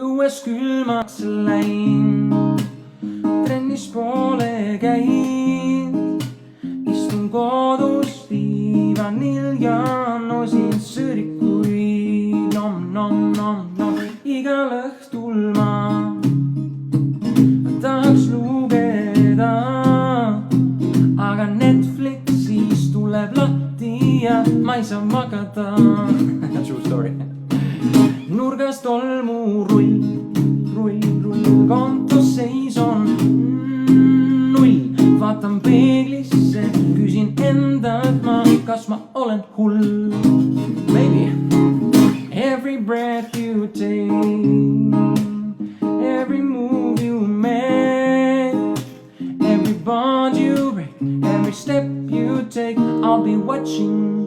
õues külmaks läinud, trennis pole käinud. Istun kodus diivanil ja nosin sõõrikuid. Nom. Igal õhtul ma tahaks lugeda, aga Netflixis tuleb lahti ja ma ei saa magada. True story. Nurgas tolmurull, kontos seis on null. Vaatan peeglisse, küsin endalt ma, kas ma olen hull. Maybe. Every breath you take, every move you make, every bond you break, every step you take, I'll be watching